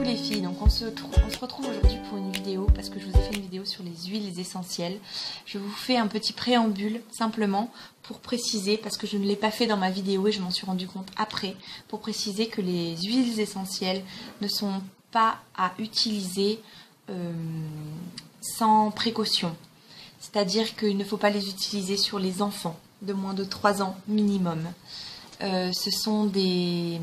Coucou les filles, donc on se retrouve aujourd'hui pour une vidéo parce que je vous ai fait une vidéo sur les huiles essentielles. Je vous fais un petit préambule simplement pour préciser, parce que je ne l'ai pas fait dans ma vidéo et je m'en suis rendu compte après, pour préciser que les huiles essentielles ne sont pas à utiliser sans précaution. C'est-à-dire qu'il ne faut pas les utiliser sur les enfants de moins de 3 ans minimum. Ce sont des...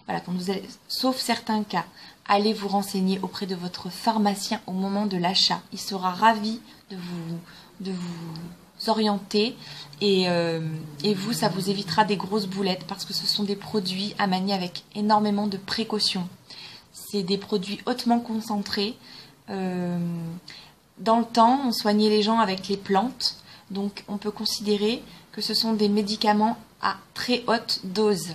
Voilà, quand vous allez, sauf certains cas, allez vous renseigner auprès de votre pharmacien au moment de l'achat. Il sera ravi de vous orienter et vous, ça vous évitera des grosses boulettes parce que ce sont des produits à manier avec énormément de précautions. C'est des produits hautement concentrés. Dans le temps, on soignait les gens avec les plantes, donc on peut considérer que ce sont des médicaments à très haute dose.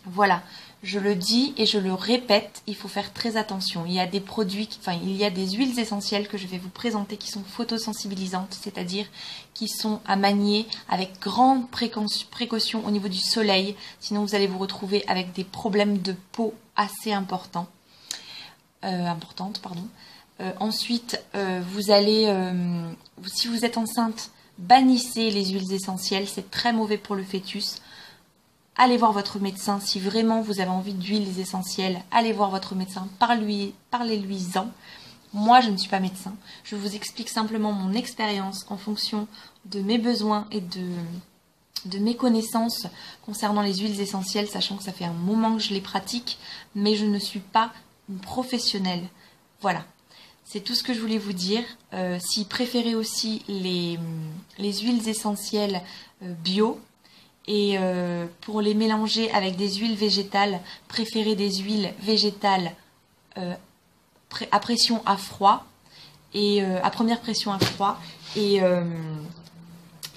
Voilà, je le dis et je le répète, il faut faire très attention. Il y a des produits, il y a des huiles essentielles que je vais vous présenter qui sont photosensibilisantes, c'est-à-dire qui sont à manier avec grande précaution au niveau du soleil, sinon vous allez vous retrouver avec des problèmes de peau assez importantes. Ensuite, vous allez, si vous êtes enceinte, bannissez les huiles essentielles, c'est très mauvais pour le fœtus. Allez voir votre médecin, si vraiment vous avez envie d'huiles essentielles, allez voir votre médecin, parlez-lui-en. Moi, je ne suis pas médecin, je vous explique simplement mon expérience en fonction de mes besoins et de mes connaissances concernant les huiles essentielles, sachant que ça fait un moment que je les pratique, mais je ne suis pas une professionnelle. Voilà. C'est tout ce que je voulais vous dire. Si vous préférez aussi les huiles essentielles bio, et pour les mélanger avec des huiles végétales, préférez des huiles végétales à pression à froid, et à première pression à froid, et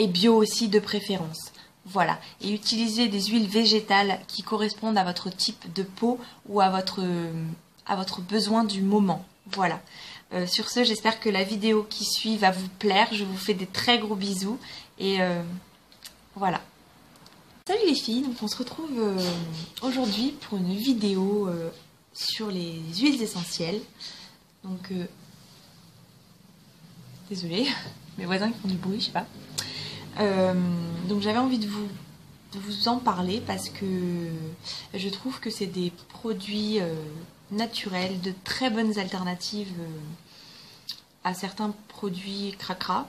bio aussi de préférence. Voilà. Et utilisez des huiles végétales qui correspondent à votre type de peau ou à votre besoin du moment. Voilà. Sur ce, j'espère que la vidéo qui suit va vous plaire. Je vous fais des très gros bisous. Et voilà. Salut les filles, donc on se retrouve aujourd'hui pour une vidéo sur les huiles essentielles. Donc, désolée, mes voisins qui font du bruit, je sais pas. Donc j'avais envie de vous en parler parce que je trouve que c'est des produits naturels, de très bonnes alternatives à certains produits cracra.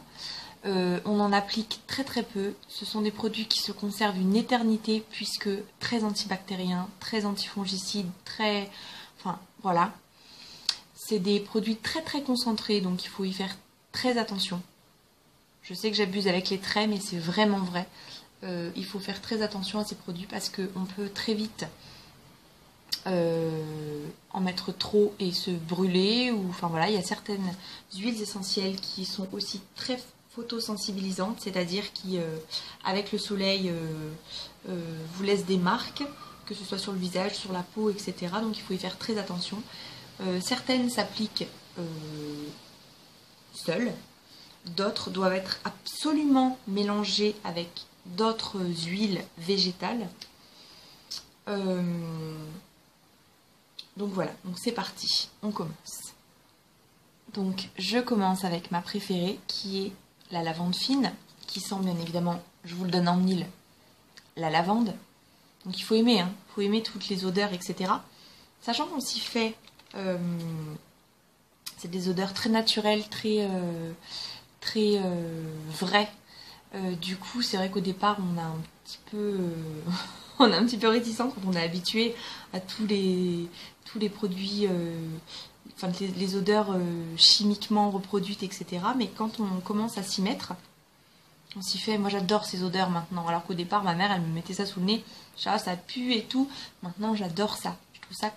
On en applique très très peu. Ce sont des produits qui se conservent une éternité puisque très antibactériens, très antifongicides, très... Enfin, voilà. C'est des produits très très concentrés, donc il faut y faire très attention. Je sais que j'abuse avec les traits, mais c'est vraiment vrai. Il faut faire très attention à ces produits parce qu'on peut très vite en mettre trop et se brûler. Ou, enfin voilà, il y a certaines huiles essentielles qui sont aussi très photosensibilisantes, c'est-à-dire qui, avec le soleil, vous laissent des marques, que ce soit sur le visage, sur la peau, etc. Donc il faut y faire très attention. Certaines s'appliquent seules, d'autres doivent être absolument mélangées avec d'autres huiles végétales. Donc voilà, donc c'est parti, on commence. Donc je commence avec ma préférée qui est la lavande fine, qui sent bien évidemment, je vous le donne en mille, la lavande. Donc il faut aimer, hein, il faut aimer toutes les odeurs, etc. Sachant qu'on s'y fait, c'est des odeurs très naturelles, très vraies. Du coup, c'est vrai qu'au départ, on a un petit peu, réticent quand on est habitué à tous les produits, les odeurs chimiquement reproduites, etc. Mais quand on commence à s'y mettre, on s'y fait. Moi, j'adore ces odeurs maintenant. Alors qu'au départ, ma mère, elle me mettait ça sous le nez. Ça pue et tout. Maintenant, j'adore ça.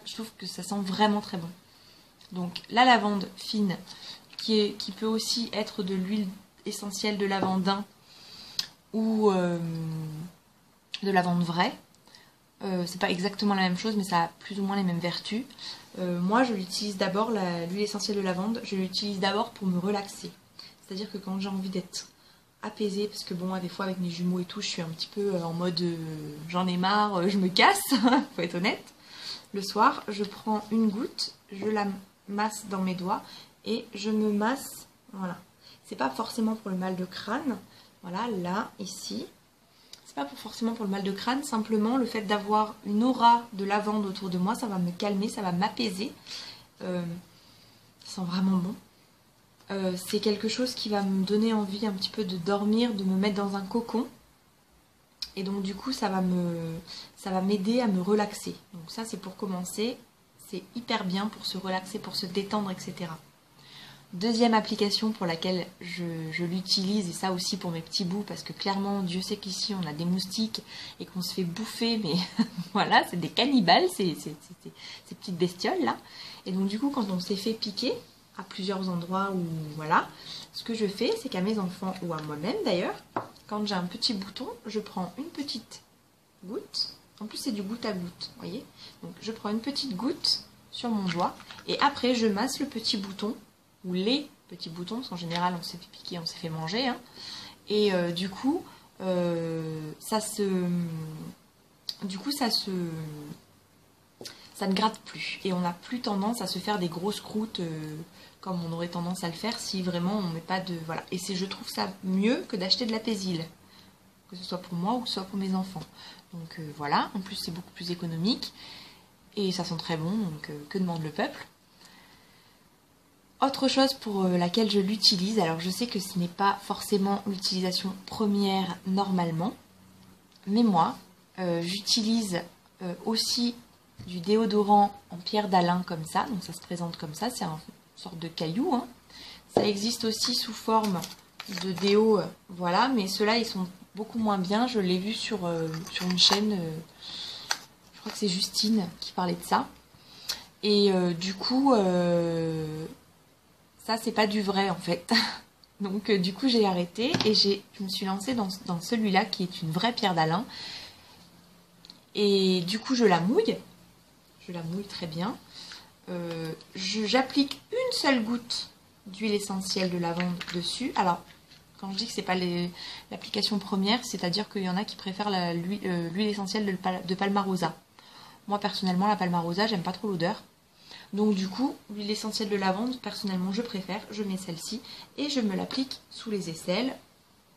Je trouve que ça sent vraiment très bon. Donc, la lavande fine, qui peut aussi être de l'huile essentielle de lavandin ou de lavande vraie. C'est pas exactement la même chose, mais ça a plus ou moins les mêmes vertus. Moi, je l'utilise d'abord, l'huile essentielle de lavande, je l'utilise d'abord pour me relaxer. C'est-à-dire que quand j'ai envie d'être apaisée, parce que bon, des fois avec mes jumeaux et tout, je suis un petit peu en mode j'en ai marre, je me casse, faut être honnête. le soir, je prends une goutte, je la masse dans mes doigts et je me masse, voilà. C'est pas forcément pour le mal de crâne, voilà, là, ici. C'est pas forcément pour le mal de crâne, simplement le fait d'avoir une aura de lavande autour de moi, ça va me calmer, ça va m'apaiser. Ça sent vraiment bon. C'est quelque chose qui va me donner envie un petit peu de dormir, de me mettre dans un cocon. Et donc du coup, ça va m'aider à me relaxer. Donc ça, c'est pour commencer. C'est hyper bien pour se relaxer, pour se détendre, etc. Deuxième application pour laquelle je l'utilise, et ça aussi pour mes petits bouts, parce que clairement, Dieu sait qu'ici, on a des moustiques et qu'on se fait bouffer, mais voilà, c'est des cannibales, ces petites bestioles-là. Et donc du coup, quand on s'est fait piquer, à plusieurs endroits où, voilà, ce que je fais, c'est qu'à mes enfants, ou à moi-même d'ailleurs, quand j'ai un petit bouton, je prends une petite goutte, en plus c'est du goutte à goutte, vous voyez. Donc je prends une petite goutte sur mon doigt, et après je masse le petit bouton, ou les petits boutons, parce qu'en général on s'est fait piquer, on s'est fait manger, hein. Et du coup, ça ne gratte plus, et on n'a plus tendance à se faire des grosses croûtes comme on aurait tendance à le faire si vraiment on met pas de... Voilà. Et je trouve ça mieux que d'acheter de la Pésil, que ce soit pour moi ou que ce soit pour mes enfants. Donc voilà, en plus c'est beaucoup plus économique, et ça sent très bon, donc que demande le peuple. Autre chose pour laquelle je l'utilise, alors je sais que ce n'est pas forcément l'utilisation première normalement, mais moi, j'utilise aussi du déodorant en pierre d'Alain comme ça, donc ça se présente comme ça, c'est une sorte de caillou, hein. Ça existe aussi sous forme de déo, voilà, mais ceux-là ils sont beaucoup moins bien, je l'ai vu sur une chaîne, je crois que c'est Justine qui parlait de ça, et du coup, ça c'est pas du vrai en fait, donc du coup j'ai arrêté et je me suis lancée dans celui-là qui est une vraie pierre d'Alain, et du coup je la mouille très bien. J'applique une seule goutte d'huile essentielle de lavande dessus. Alors, quand je dis que c'est pas l'application première, c'est-à-dire qu'il y en a qui préfèrent l'huile essentielle de Palmarosa. Moi, personnellement, la Palmarosa, j'aime pas trop l'odeur. Donc, du coup, l'huile essentielle de lavande, personnellement, je préfère. Je mets celle-ci et je me l'applique sous les aisselles.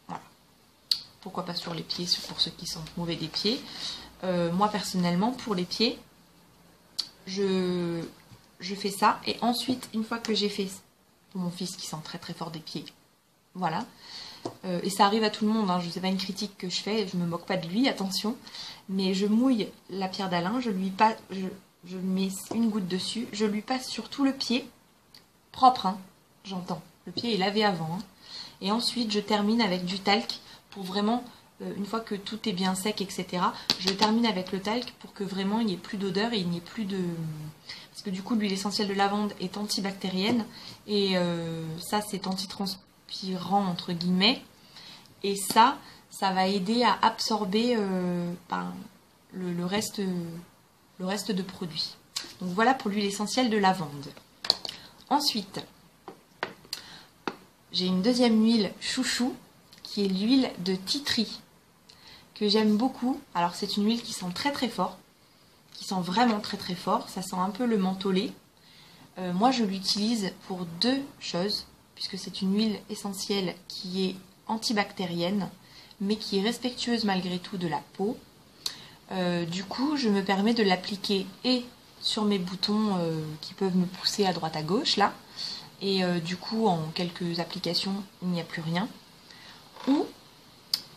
Voilà. Pourquoi pas sur les pieds, pour ceux qui sont mauvais des pieds. Moi, personnellement, pour les pieds, je fais ça, et ensuite, une fois que j'ai fait, pour mon fils qui sent très très fort des pieds, voilà, et ça arrive à tout le monde, hein, je sais pas une critique que je fais, je me moque pas de lui, attention, mais je mouille la pierre d'Alain, je mets une goutte dessus, je lui passe sur tout le pied, propre, hein, j'entends, le pied est lavé avant, hein, et ensuite je termine avec du talc pour vraiment... une fois que tout est bien sec, etc., je termine avec le talc pour que vraiment il n'y ait plus d'odeur et il n'y ait plus de... Parce que du coup, l'huile essentielle de lavande est antibactérienne et ça, c'est antitranspirant, entre guillemets. Et ça va aider à absorber le reste de produits. Donc voilà pour l'huile essentielle de lavande. Ensuite, j'ai une deuxième huile chouchou qui est l'huile de titri, que j'aime beaucoup. Alors c'est une huile qui sent très très fort, qui sent vraiment très très fort, ça sent un peu le mentholé. Moi je l'utilise pour deux choses, puisque c'est une huile essentielle qui est antibactérienne, mais qui est respectueuse malgré tout de la peau. Du coup je me permets de l'appliquer et sur mes boutons qui peuvent me pousser à droite à gauche là, et du coup en quelques applications il n'y a plus rien. Ou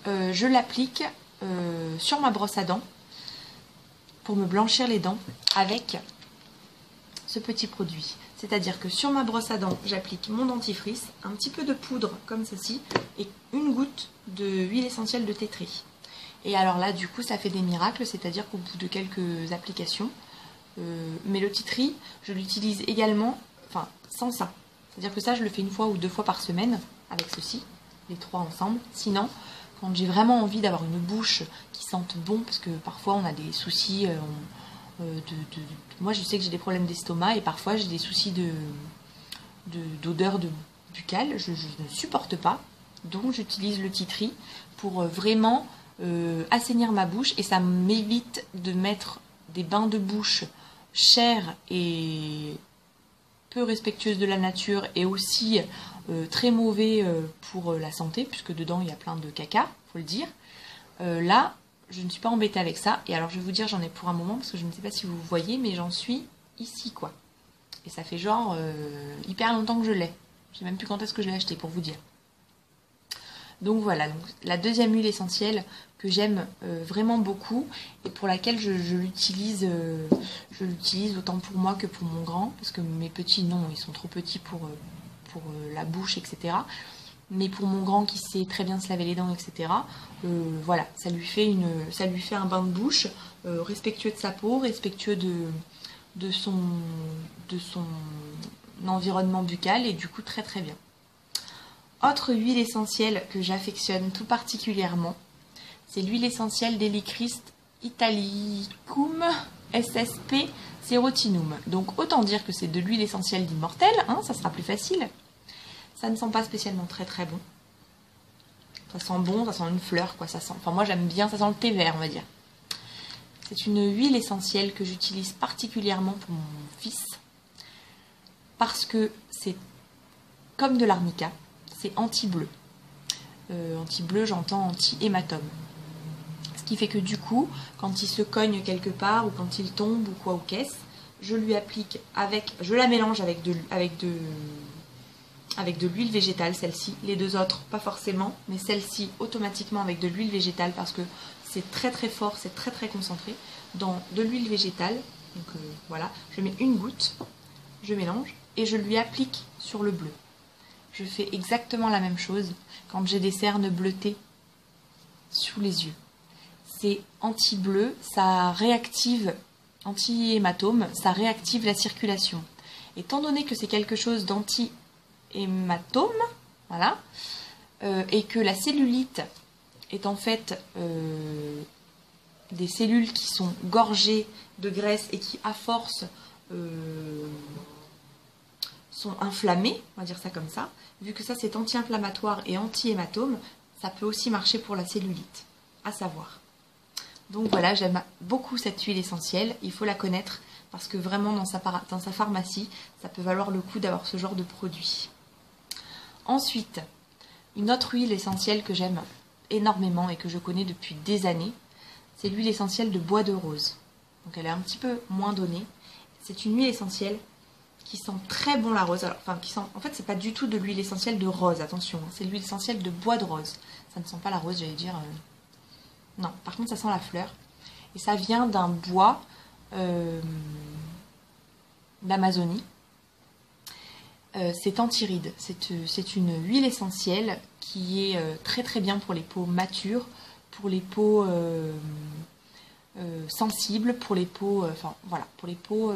je l'applique sur ma brosse à dents pour me blanchir les dents avec ce petit produit. C'est-à-dire que sur ma brosse à dents, j'applique mon dentifrice, un petit peu de poudre comme ceci et une goutte d'huile essentielle de tétri. Et alors là, du coup, ça fait des miracles, c'est-à-dire qu'au bout de quelques applications, mais le titri, je l'utilise également, enfin, sans ça. C'est-à-dire que ça, je le fais une fois ou deux fois par semaine avec ceci, les trois ensemble. Sinon, quand j'ai vraiment envie d'avoir une bouche qui sente bon, parce que parfois on a des soucis moi je sais que j'ai des problèmes d'estomac et parfois j'ai des soucis d'odeur buccale, je ne supporte pas, donc j'utilise le titri pour vraiment assainir ma bouche, et ça m'évite de mettre des bains de bouche chère et peu respectueuse de la nature et aussi très mauvais pour la santé, puisque dedans il y a plein de caca, faut le dire. Là, je ne suis pas embêtée avec ça. Et alors je vais vous dire, j'en ai pour un moment, parce que je ne sais pas si vous voyez, mais j'en suis ici, quoi. Et ça fait genre hyper longtemps que je l'ai. Je sais même plus quand est-ce que je l'ai acheté, pour vous dire. Donc voilà, donc, la deuxième huile essentielle que j'aime vraiment beaucoup et pour laquelle je l'utilise autant pour moi que pour mon grand, parce que mes petits, non, ils sont trop petits pour la bouche, etc. Mais pour mon grand qui sait très bien se laver les dents, etc. Voilà, ça lui fait un bain de bouche respectueux de sa peau, respectueux de son environnement buccal et du coup très très bien. Autre huile essentielle que j'affectionne tout particulièrement, c'est l'huile essentielle d'Helichrysum Italicum SSP Serotinum. Donc autant dire que c'est de l'huile essentielle d'immortel, hein, ça sera plus facile. Ça ne sent pas spécialement très très bon. Ça sent bon, ça sent une fleur, quoi. Ça sent. Enfin moi j'aime bien, ça sent le thé vert, on va dire. C'est une huile essentielle que j'utilise particulièrement pour mon fils parce que c'est comme de l'arnica. C'est anti-bleu. Anti-bleu, j'entends anti-hématome. Ce qui fait que du coup, quand il se cogne quelque part ou quand il tombe ou quoi ou qu'est-ce, je lui applique je la mélange avec de l'huile végétale, celle-ci. Les deux autres, pas forcément, mais celle-ci automatiquement avec de l'huile végétale parce que c'est très très fort, c'est très très concentré dans de l'huile végétale. Donc voilà, je mets une goutte, je mélange et je lui applique sur le bleu. Je fais exactement la même chose quand j'ai des cernes bleutées sous les yeux. C'est anti-bleu, ça réactive, anti-hématome, ça réactive la circulation. Étant donné que c'est quelque chose d'anti-hématome, voilà, et que la cellulite est en fait des cellules qui sont gorgées de graisse et qui, à force, sont inflammées, on va dire ça comme ça. Vu que ça c'est anti-inflammatoire et anti-hématome, ça peut aussi marcher pour la cellulite, à savoir. Donc voilà, j'aime beaucoup cette huile essentielle, il faut la connaître parce que vraiment dans sa pharmacie, ça peut valoir le coup d'avoir ce genre de produit. Ensuite, une autre huile essentielle que j'aime énormément et que je connais depuis des années, c'est l'huile essentielle de bois de rose. Donc elle est un petit peu moins donnée. C'est une huile essentielle qui sent très bon la rose. Alors, en fait, c'est pas du tout de l'huile essentielle de rose, attention. Hein, c'est l'huile essentielle de bois de rose. Ça ne sent pas la rose, j'allais dire. Non, par contre, ça sent la fleur. Et ça vient d'un bois d'Amazonie. C'est antiride. C'est une huile essentielle qui est très très bien pour les peaux matures, pour les peaux sensibles, pour les peaux, voilà, pour les peaux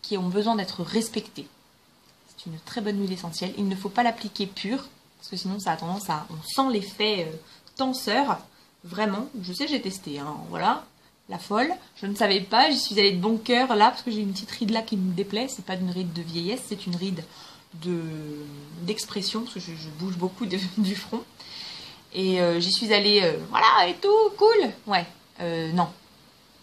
qui ont besoin d'être respectées. C'est une très bonne huile essentielle. Il ne faut pas l'appliquer pure, parce que sinon ça a tendance à... On sent l'effet tenseur, vraiment. Je sais, j'ai testé, hein, voilà, la folle. Je ne savais pas, j'y suis allée de bon cœur là, parce que j'ai une petite ride là qui me déplaît. C'est pas une ride de vieillesse, c'est une ride d'expression, parce que je bouge beaucoup du front. Et j'y suis allée, voilà, et tout, cool. Ouais, non,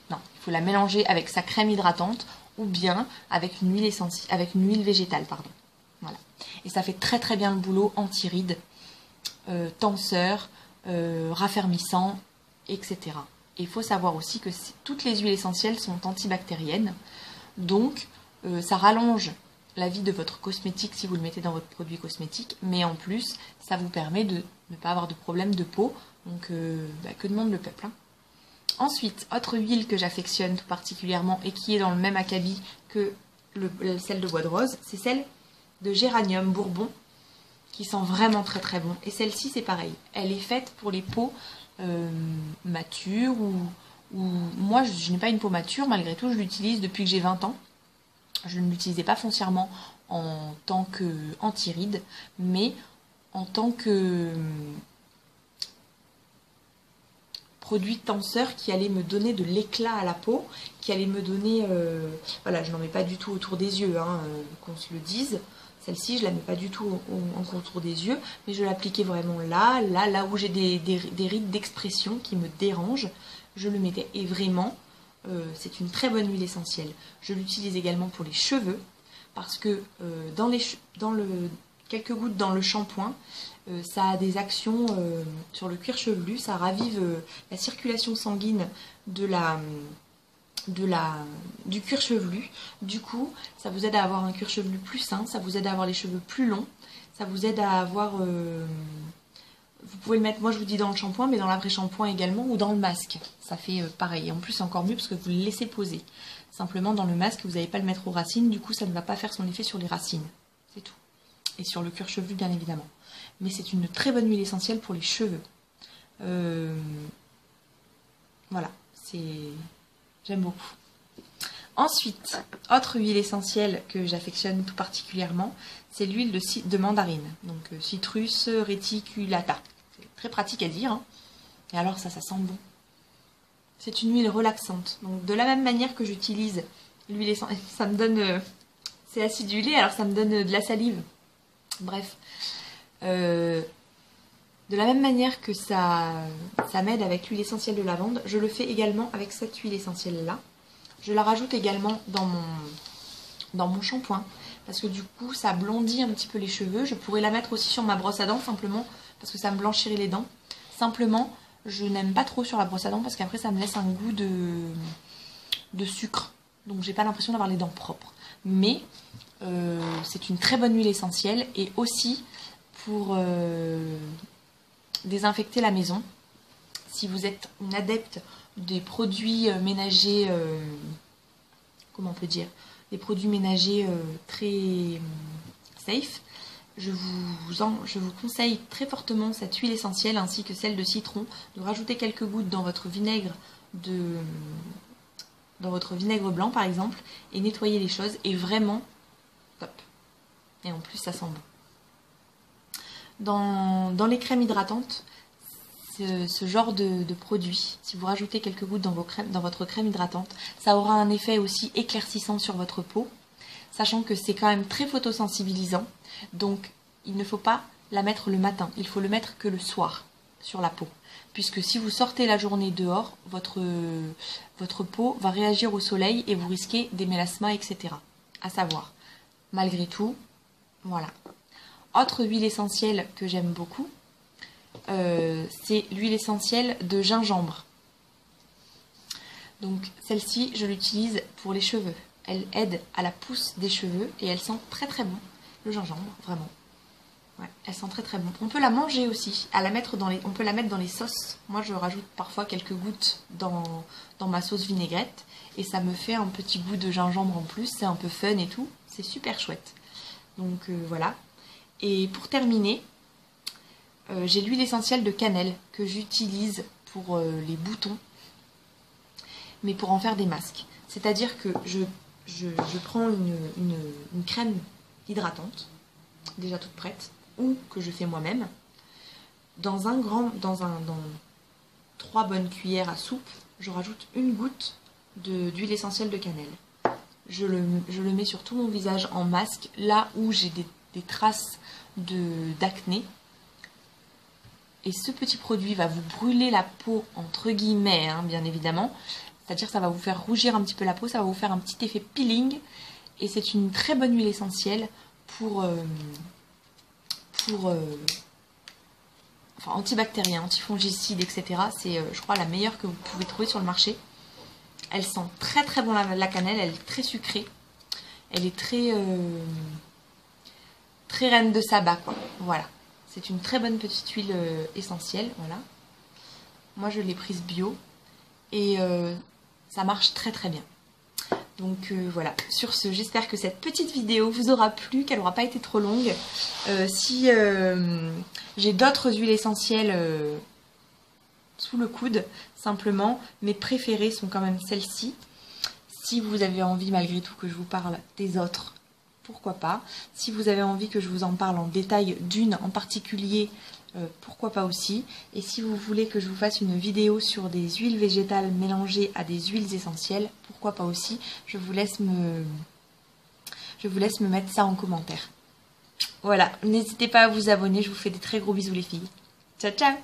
il faut la mélanger avec sa crème hydratante, ou bien avec une huile essentielle, avec une huile végétale, pardon. Voilà. Et ça fait très très bien le boulot anti-rides, tenseur, raffermissant, etc. Et il faut savoir aussi que toutes les huiles essentielles sont antibactériennes, donc ça rallonge la vie de votre cosmétique si vous le mettez dans votre produit cosmétique, mais en plus ça vous permet de ne pas avoir de problème de peau, donc que demande le peuple, hein. Ensuite, autre huile que j'affectionne tout particulièrement et qui est dans le même acabit que celle de bois de rose, c'est celle de géranium bourbon qui sent vraiment très très bon. Et celle-ci c'est pareil, elle est faite pour les peaux matures ou moi je n'ai pas une peau mature, malgré tout je l'utilise depuis que j'ai 20 ans. Je ne l'utilisais pas foncièrement en tant qu'anti-ride, mais en tant que produit tenseur qui allait me donner de l'éclat à la peau, qui allait me donner... voilà, je n'en mets pas du tout autour des yeux, hein, qu'on se le dise. Celle-ci, je la mets pas du tout en contour des yeux, mais je l'appliquais vraiment là où j'ai des rides d'expression qui me dérangent. Je le mettais et vraiment, c'est une très bonne huile essentielle. Je l'utilise également pour les cheveux, parce que quelques gouttes dans le shampoing, ça a des actions sur le cuir chevelu, ça ravive la circulation sanguine du cuir chevelu. Du coup, ça vous aide à avoir un cuir chevelu plus sain, ça vous aide à avoir les cheveux plus longs, ça vous aide à avoir... vous pouvez le mettre, moi je vous dis dans le shampoing, mais dans l'après-shampoing également, ou dans le masque. Ça fait pareil. Et en plus, encore mieux parce que vous le laissez poser. Simplement, dans le masque, vous n'allez pas le mettre aux racines, du coup, ça ne va pas faire son effet sur les racines. C'est tout. Et sur le cuir chevelu, bien évidemment. Mais c'est une très bonne huile essentielle pour les cheveux. Voilà, j'aime beaucoup. Ensuite, autre huile essentielle que j'affectionne tout particulièrement, c'est l'huile de mandarine. Donc Citrus reticulata. C'est très pratique à dire. Hein. Et alors ça sent bon. C'est une huile relaxante. Donc de la même manière que j'utilise l'huile essentielle, ça me donne... c'est acidulé, alors ça me donne de la salive. Bref. De la même manière que ça m'aide avec l'huile essentielle de lavande, je le fais également avec cette huile essentielle-là. Je la rajoute également dans mon shampoing, parce que du coup, ça blondit un petit peu les cheveux. Je pourrais la mettre aussi sur ma brosse à dents, simplement, parce que ça me blanchirait les dents. Simplement, je n'aime pas trop sur la brosse à dents, parce qu'après, ça me laisse un goût de sucre. Donc, j'ai pas l'impression d'avoir les dents propres. Mais, c'est une très bonne huile essentielle, et aussi pour désinfecter la maison. Si vous êtes une adepte des produits ménagers, comment on peut dire, des produits ménagers très safe, je vous conseille très fortement cette huile essentielle ainsi que celle de citron, de rajouter quelques gouttes dans votre vinaigre blanc par exemple, et nettoyer les choses, et vraiment top. Et en plus ça sent bon. Dans les crèmes hydratantes, ce genre de produit, si vous rajoutez quelques gouttes dans votre crème hydratante, ça aura un effet aussi éclaircissant sur votre peau, sachant que c'est quand même très photosensibilisant, donc il ne faut pas la mettre le matin, il faut le mettre que le soir sur la peau, puisque si vous sortez la journée dehors, votre peau va réagir au soleil et vous risquez des mélasmas, etc. À savoir, malgré tout, voilà. Autre huile essentielle que j'aime beaucoup, c'est l'huile essentielle de gingembre. Donc celle-ci, je l'utilise pour les cheveux. Elle aide à la pousse des cheveux et elle sent très très bon. Le gingembre, vraiment. Ouais, elle sent très très bon. On peut la manger aussi, on peut la mettre dans les sauces. Moi je rajoute parfois quelques gouttes dans ma sauce vinaigrette et ça me fait un petit goût de gingembre en plus. C'est un peu fun et tout. C'est super chouette. Donc voilà. Et pour terminer, j'ai l'huile essentielle de cannelle que j'utilise pour les boutons, mais pour en faire des masques. C'est-à-dire que je prends une crème hydratante, déjà toute prête, ou que je fais moi-même, dans 3 bonnes cuillères à soupe, je rajoute une goutte d'huile essentielle de cannelle. Je le mets sur tout mon visage en masque, là où j'ai des traces d'acné. Et ce petit produit va vous brûler la peau, entre guillemets, hein, bien évidemment. C'est-à-dire que ça va vous faire rougir un petit peu la peau, ça va vous faire un petit effet peeling. Et c'est une très bonne huile essentielle enfin, antibactérien, antifongicide, etc. C'est, je crois, la meilleure que vous pouvez trouver sur le marché. Elle sent très très bon la cannelle, elle est très sucrée. Elle est très reine de sabbat, quoi. Voilà. C'est une très bonne petite huile essentielle, voilà. Moi, je l'ai prise bio et ça marche très très bien. Donc voilà, sur ce, j'espère que cette petite vidéo vous aura plu, qu'elle n'aura pas été trop longue. Si j'ai d'autres huiles essentielles sous le coude, simplement, mes préférées sont quand même celles-ci. Si vous avez envie malgré tout que je vous parle des autres, pourquoi pas. Si vous avez envie que je vous en parle en détail d'une en particulier, pourquoi pas aussi. Et si vous voulez que je vous fasse une vidéo sur des huiles végétales mélangées à des huiles essentielles, pourquoi pas aussi. Je vous laisse me mettre ça en commentaire. Voilà, n'hésitez pas à vous abonner, je vous fais des très gros bisous les filles. Ciao ciao.